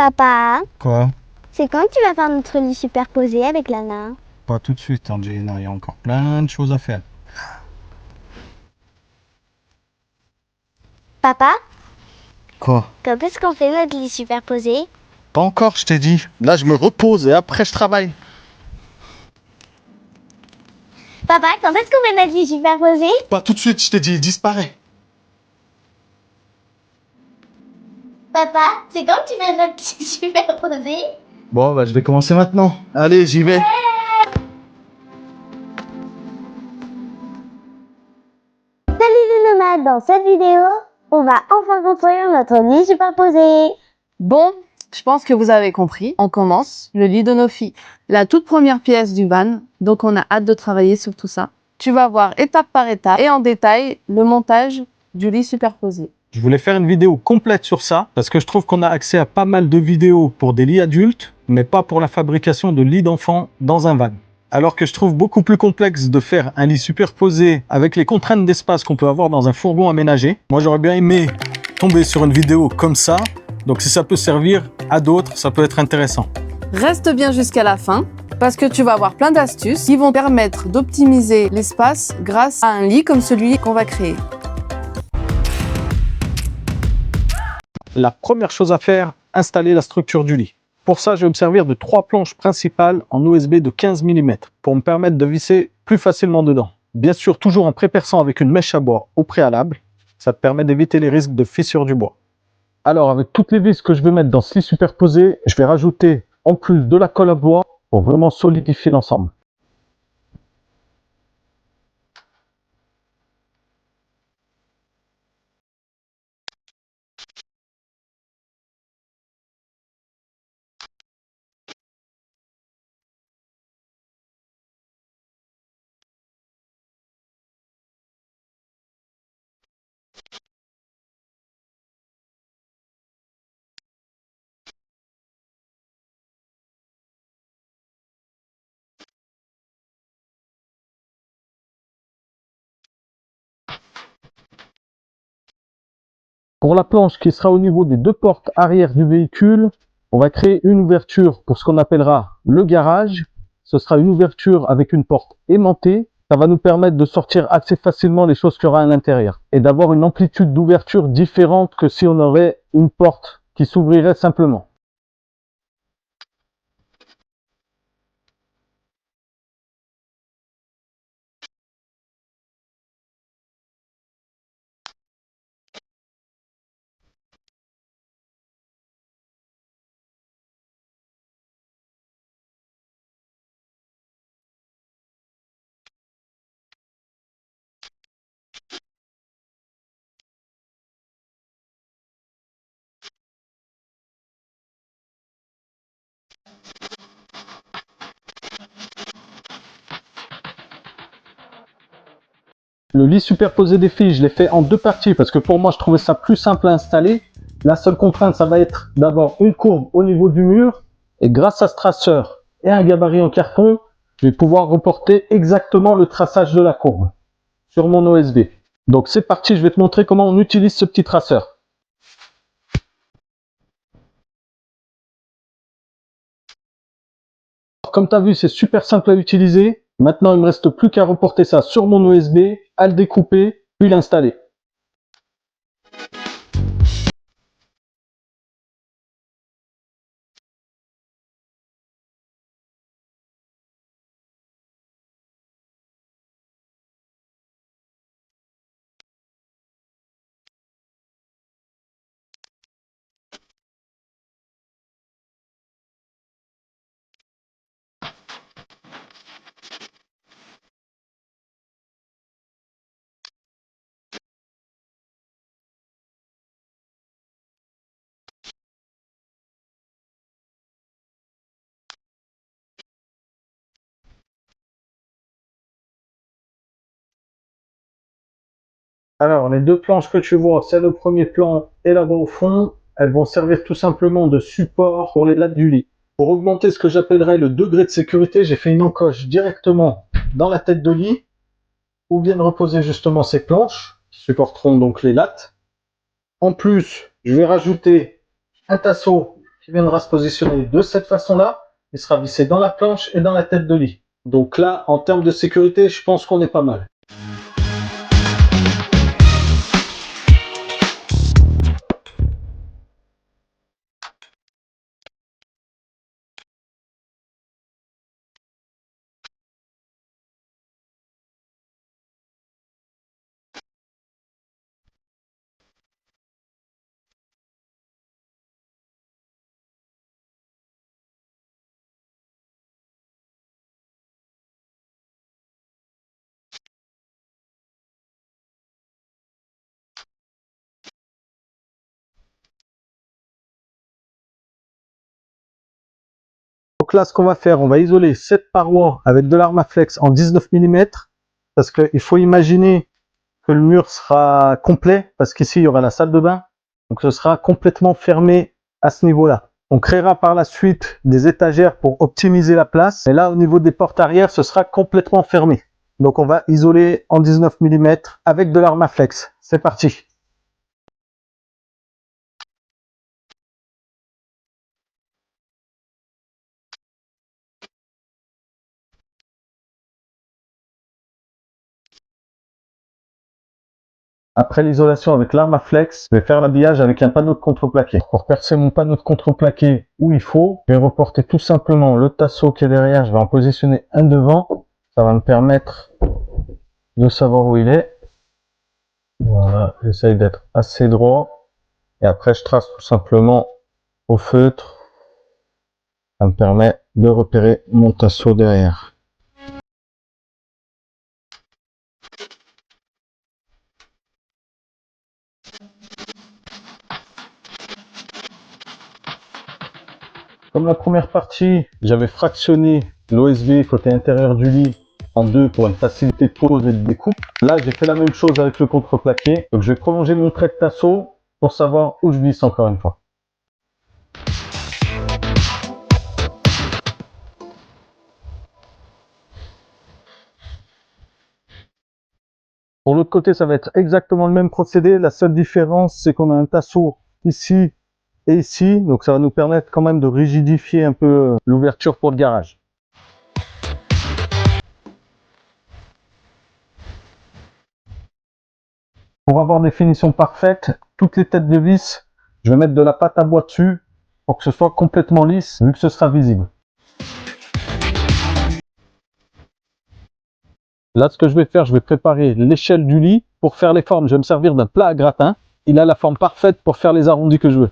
Papa, Quoi? c'est quand que tu vas faire notre lit superposé avec Lana? Pas tout de suite, Angelina, il y a encore plein de choses à faire. Papa, Quoi? quand est-ce qu'on fait notre lit superposé? Pas encore, je t'ai dit. Là, je me repose et après, je travaille. Papa, quand est-ce qu'on fait notre lit superposé? Pas tout de suite, je t'ai dit, disparaît. Papa, c'est quand que tu fais notre lit superposé? Bon, bah, je vais commencer maintenant. Allez, j'y vais. Salut les nomades, dans cette vidéo, on va enfin construire notre lit superposé. Bon, je pense que vous avez compris. On commence le lit de nos filles. La toute première pièce du van, donc on a hâte de travailler sur tout ça. Tu vas voir étape par étape et en détail le montage du lit superposé. Je voulais faire une vidéo complète sur ça parce que je trouve qu'on a accès à pas mal de vidéos pour des lits adultes, mais pas pour la fabrication de lits d'enfants dans un van. Alors que je trouve beaucoup plus complexe de faire un lit superposé avec les contraintes d'espace qu'on peut avoir dans un fourgon aménagé. Moi, j'aurais bien aimé tomber sur une vidéo comme ça. Donc si ça peut servir à d'autres, ça peut être intéressant. Reste bien jusqu'à la fin parce que tu vas avoir plein d'astuces qui vont permettre d'optimiser l'espace grâce à un lit comme celui qu'on va créer. La première chose à faire, installer la structure du lit. Pour ça, je vais me servir de 3 planches principales en OSB de 15 mm pour me permettre de visser plus facilement dedans. Bien sûr, toujours en préperçant avec une mèche à bois au préalable. Ça te permet d'éviter les risques de fissure du bois. Alors, avec toutes les vis que je vais mettre dans ce lit superposé, je vais rajouter en plus de la colle à bois pour vraiment solidifier l'ensemble. Pour la planche qui sera au niveau des 2 portes arrière du véhicule, on va créer une ouverture pour ce qu'on appellera le garage. Ce sera une ouverture avec une porte aimantée. Ça va nous permettre de sortir assez facilement les choses qu'il y aura à l'intérieur et d'avoir une amplitude d'ouverture différente que si on aurait une porte qui s'ouvrirait simplement. Le lit superposé des filles, je l'ai fait en 2 parties parce que pour moi, je trouvais ça plus simple à installer. La seule contrainte, ça va être d'avoir une courbe au niveau du mur. Et grâce à ce traceur et un gabarit en carton, je vais pouvoir reporter exactement le traçage de la courbe sur mon OSB. Donc c'est parti, je vais te montrer comment on utilise ce petit traceur. Comme tu as vu, c'est super simple à utiliser. Maintenant, il ne me reste plus qu'à reporter ça sur mon OSB, à le découper, puis l'installer. Alors, les 2 planches que tu vois, c'est le premier plan et là-bas au fond, elles vont servir tout simplement de support pour les lattes du lit. Pour augmenter ce que j'appellerais le degré de sécurité, j'ai fait une encoche directement dans la tête de lit où viennent reposer justement ces planches qui supporteront donc les lattes. En plus, je vais rajouter un tasseau qui viendra se positionner de cette façon-là. Il sera vissé dans la planche et dans la tête de lit. Donc là, en termes de sécurité, je pense qu'on est pas mal. Donc là, ce qu'on va faire, on va isoler cette paroi avec de l'Armaflex en 19 mm parce qu'il faut imaginer que le mur sera complet parce qu'ici, il y aura la salle de bain. Donc, ce sera complètement fermé à ce niveau-là. On créera par la suite des étagères pour optimiser la place. Et là, au niveau des portes arrière, ce sera complètement fermé. Donc, on va isoler en 19 mm avec de l'Armaflex. C'est parti. Après l'isolation avec l'Armaflex, je vais faire l'habillage avec un panneau de contreplaqué. Pour percer mon panneau de contreplaqué où il faut, je vais reporter tout simplement le tasseau qui est derrière. Je vais en positionner un devant. Ça va me permettre de savoir où il est. Voilà, j'essaye d'être assez droit. Et après, je trace tout simplement au feutre. Ça me permet de repérer mon tasseau derrière. Comme la première partie, j'avais fractionné l'OSB côté intérieur du lit en deux pour une facilité de pose et de découpe. Là, j'ai fait la même chose avec le contreplaqué. Donc, je vais prolonger mon trait de tasseau pour savoir où je visse encore une fois. Pour l'autre côté, ça va être exactement le même procédé. La seule différence, c'est qu'on a un tasseau ici et ici. Donc, ça va nous permettre quand même de rigidifier un peu l'ouverture pour le garage. Pour avoir des finitions parfaites, toutes les têtes de vis, je vais mettre de la pâte à bois dessus pour que ce soit complètement lisse, vu que ce sera visible. Là, ce que je vais faire, je vais préparer l'échelle du lit. Pour faire les formes, je vais me servir d'un plat à gratin. Il a la forme parfaite pour faire les arrondis que je veux.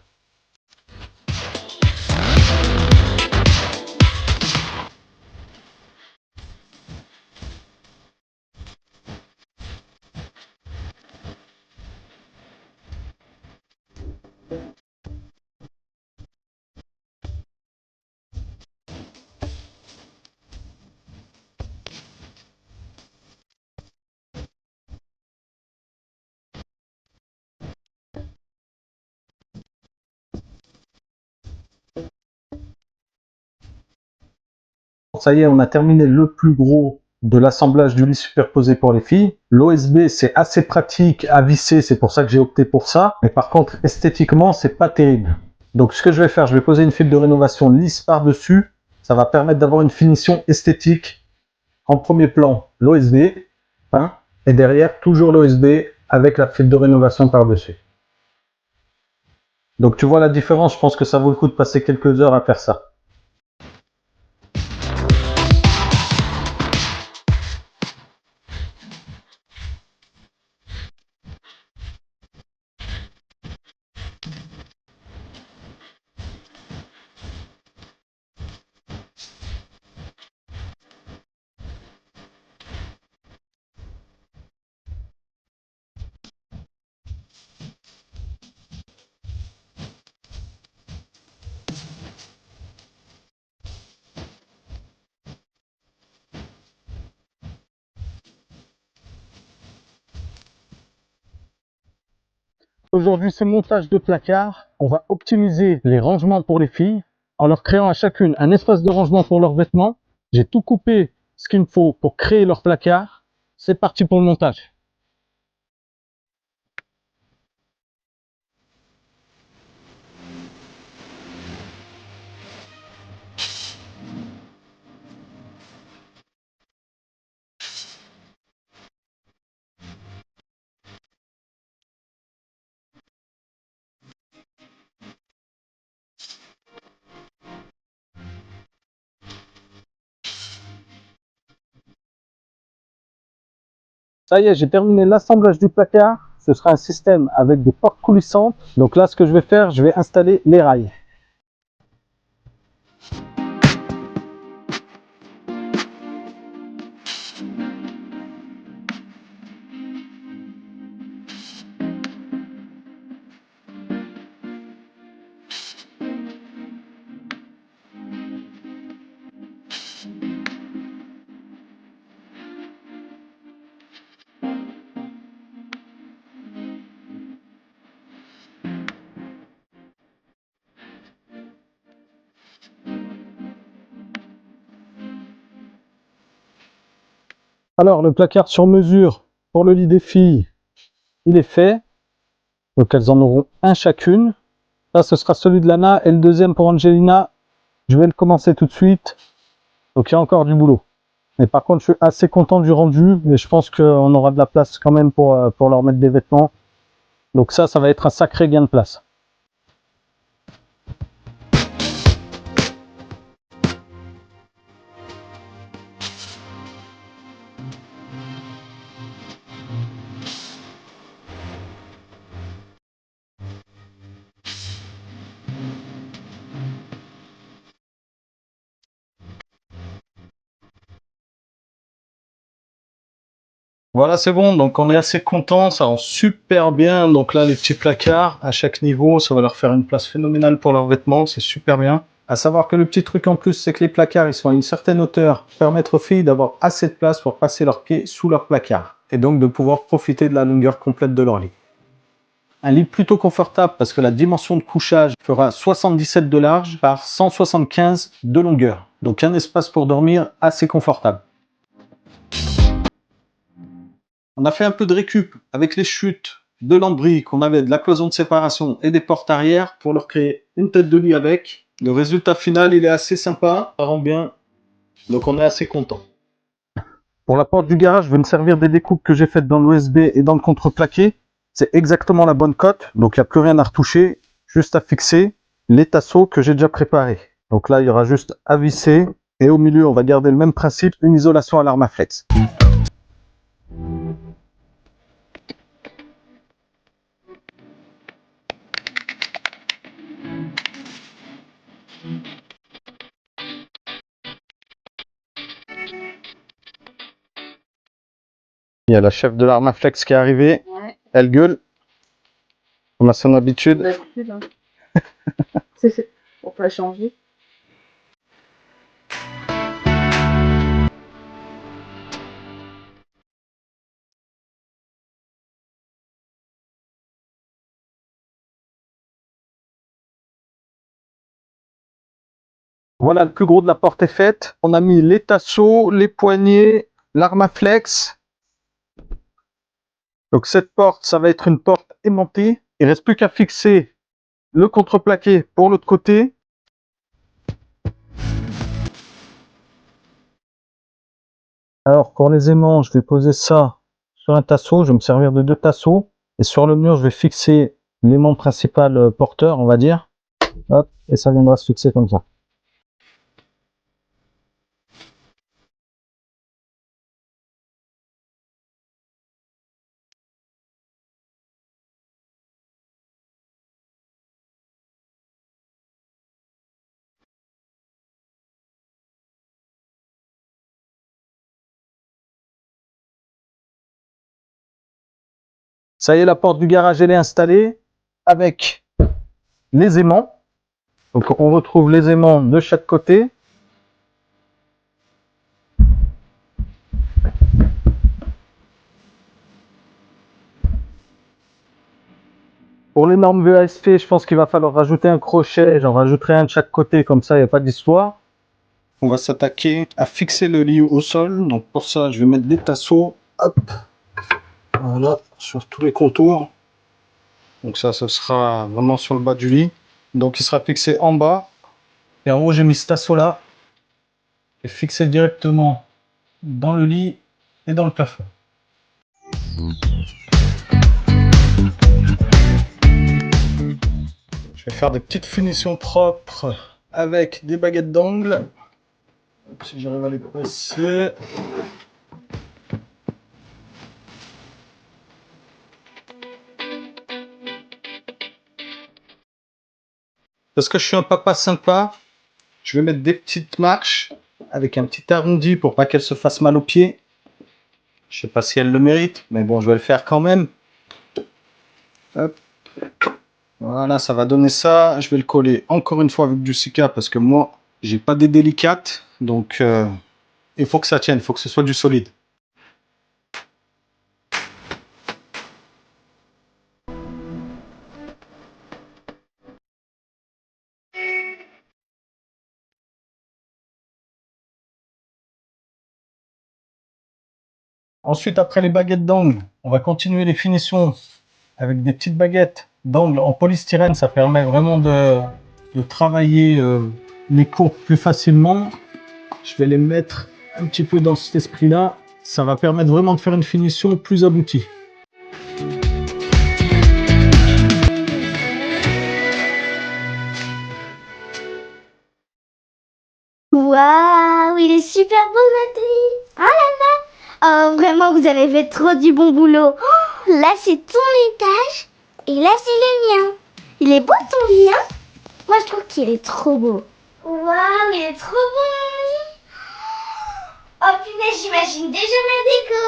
Ça y est, on a terminé le plus gros de l'assemblage du lit superposé pour les filles. L'OSB, c'est assez pratique à visser, c'est pour ça que j'ai opté pour ça. Mais par contre, esthétiquement, c'est pas terrible. Donc ce que je vais faire, je vais poser une fibre de rénovation lisse par-dessus. Ça va permettre d'avoir une finition esthétique. En premier plan, l'OSB, hein, et derrière, toujours l'OSB avec la fibre de rénovation par-dessus. Donc tu vois la différence, je pense que ça vaut le coup de passer quelques heures à faire ça. Aujourd'hui, c'est montage de placard. On va optimiser les rangements pour les filles en leur créant à chacune un espace de rangement pour leurs vêtements. J'ai tout coupé ce qu'il me faut pour créer leur placard. C'est parti pour le montage. Ça y est, j'ai terminé l'assemblage du placard. Ce sera un système avec des portes coulissantes. Donc là, ce que je vais faire, je vais installer les rails. Alors, le placard sur mesure pour le lit des filles, il est fait. Donc, elles en auront un chacune. Là, ce sera celui de Lana et le deuxième pour Angelina. Je vais le commencer tout de suite. Donc, il y a encore du boulot. Mais par contre, je suis assez content du rendu. Et je pense qu'on aura de la place quand même pour leur mettre des vêtements. Donc ça va être un sacré gain de place. Voilà, c'est bon, donc on est assez content, ça rend super bien. Donc là, les petits placards, à chaque niveau, ça va leur faire une place phénoménale pour leurs vêtements, c'est super bien. À savoir que le petit truc en plus, c'est que les placards, ils sont à une certaine hauteur, pour permettre aux filles d'avoir assez de place pour passer leurs pieds sous leur placard. Et donc de pouvoir profiter de la longueur complète de leur lit. Un lit plutôt confortable parce que la dimension de couchage fera 77 de large par 175 de longueur. Donc un espace pour dormir assez confortable. On a fait un peu de récup avec les chutes de lambris qu'on avait, de la cloison de séparation et des portes arrière pour leur créer une tête de lit avec. Le résultat final, il est assez sympa, ça rend bien, donc on est assez content. Pour la porte du garage, je vais me servir des découpes que j'ai faites dans l'OSB et dans le contreplaqué. C'est exactement la bonne cote, donc il n'y a plus rien à retoucher, juste à fixer les tasseaux que j'ai déjà préparés. Donc là, il y aura juste à visser et au milieu, on va garder le même principe, une isolation à l'Armaflex. Il y a la chef de l'Armaflex qui est arrivée. Ouais. Elle gueule. Comme à son habitude. D'habitude, hein. C'est pour pas changer. Voilà, le plus gros de la porte est fait. On a mis les tasseaux, les poignées, l'Armaflex. Donc cette porte, ça va être une porte aimantée. Il ne reste plus qu'à fixer le contreplaqué pour l'autre côté. Alors pour les aimants, je vais poser ça sur un tasseau. Je vais me servir de 2 tasseaux. Et sur le mur, je vais fixer l'aimant principal porteur, on va dire. Hop, et ça viendra se fixer comme ça. Ça y est, la porte du garage elle est installée avec les aimants. Donc on retrouve les aimants de chaque côté. Pour les normes VASP, je pense qu'il va falloir rajouter un crochet. J'en rajouterai un de chaque côté, comme ça il n'y a pas d'histoire. On va s'attaquer à fixer le lit au sol. Donc pour ça, je vais mettre des tasseaux. Hop. Voilà, sur tous les contours. Donc ça, ce sera vraiment sur le bas du lit. Donc il sera fixé en bas. Et en haut, j'ai mis ce tasseau là. Et fixé directement dans le lit et dans le plafond. Je vais faire des petites finitions propres avec des baguettes d'angle. Si j'arrive à les presser. Parce que je suis un papa sympa, je vais mettre des petites marches avec un petit arrondi pour pas qu'elle se fasse mal aux pieds. Je sais pas si elle le mérite, mais bon, je vais le faire quand même. Hop. Voilà, ça va donner ça. Je vais le coller encore une fois avec du Sika parce que moi, j'ai pas des délicates. Donc, il faut que ça tienne, il faut que ce soit du solide. Ensuite, après les baguettes d'angle, on va continuer les finitions avec des petites baguettes d'angle en polystyrène. Ça permet vraiment de travailler les courbes plus facilement. Je vais les mettre un petit peu dans cet esprit-là. Ça va permettre vraiment de faire une finition plus aboutie. Waouh, il est super beau, Nathalie. Ah là là. Oh, vraiment, vous avez fait trop du bon boulot. Oh, là, c'est ton étage. Et là, c'est le mien. Il est beau, ton lit, hein? Moi, je trouve qu'il est trop beau. Waouh, il est trop beau, mon lit. Oh, punaise, j'imagine déjà ma déco.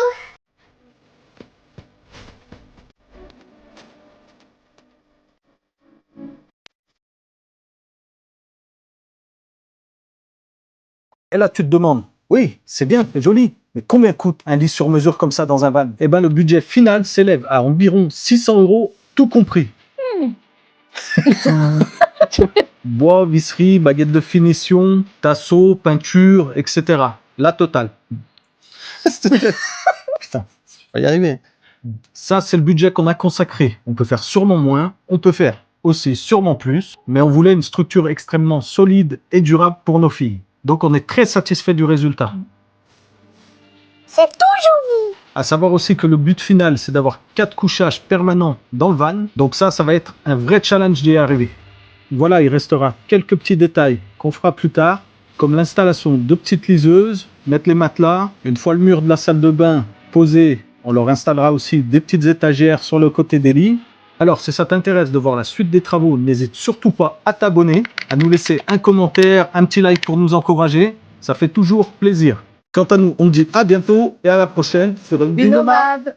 Et là, tu te demandes, oui, c'est bien, c'est joli, mais combien coûte un lit sur mesure comme ça dans un van? Eh bien, le budget final s'élève à environ 600 €, tout compris. Bois, visserie, baguette de finition, tasseau, peinture, etc. La totale. Putain, je vais y arriver. Ça, c'est le budget qu'on a consacré. On peut faire sûrement moins, on peut faire aussi sûrement plus, mais on voulait une structure extrêmement solide et durable pour nos filles. Donc, on est très satisfait du résultat. C'est toujours vous. À savoir aussi que le but final, c'est d'avoir 4 couchages permanents dans le van. Donc ça va être un vrai challenge d'y arriver. Voilà, il restera quelques petits détails qu'on fera plus tard, comme l'installation de petites liseuses, mettre les matelas. Une fois le mur de la salle de bain posé, on leur installera aussi des petites étagères sur le côté des lits. Alors, si ça t'intéresse de voir la suite des travaux, n'hésite surtout pas à t'abonner, à nous laisser un commentaire, un petit like pour nous encourager. Ça fait toujours plaisir. Quant à nous, on dit à bientôt et à la prochaine sur une Binomade.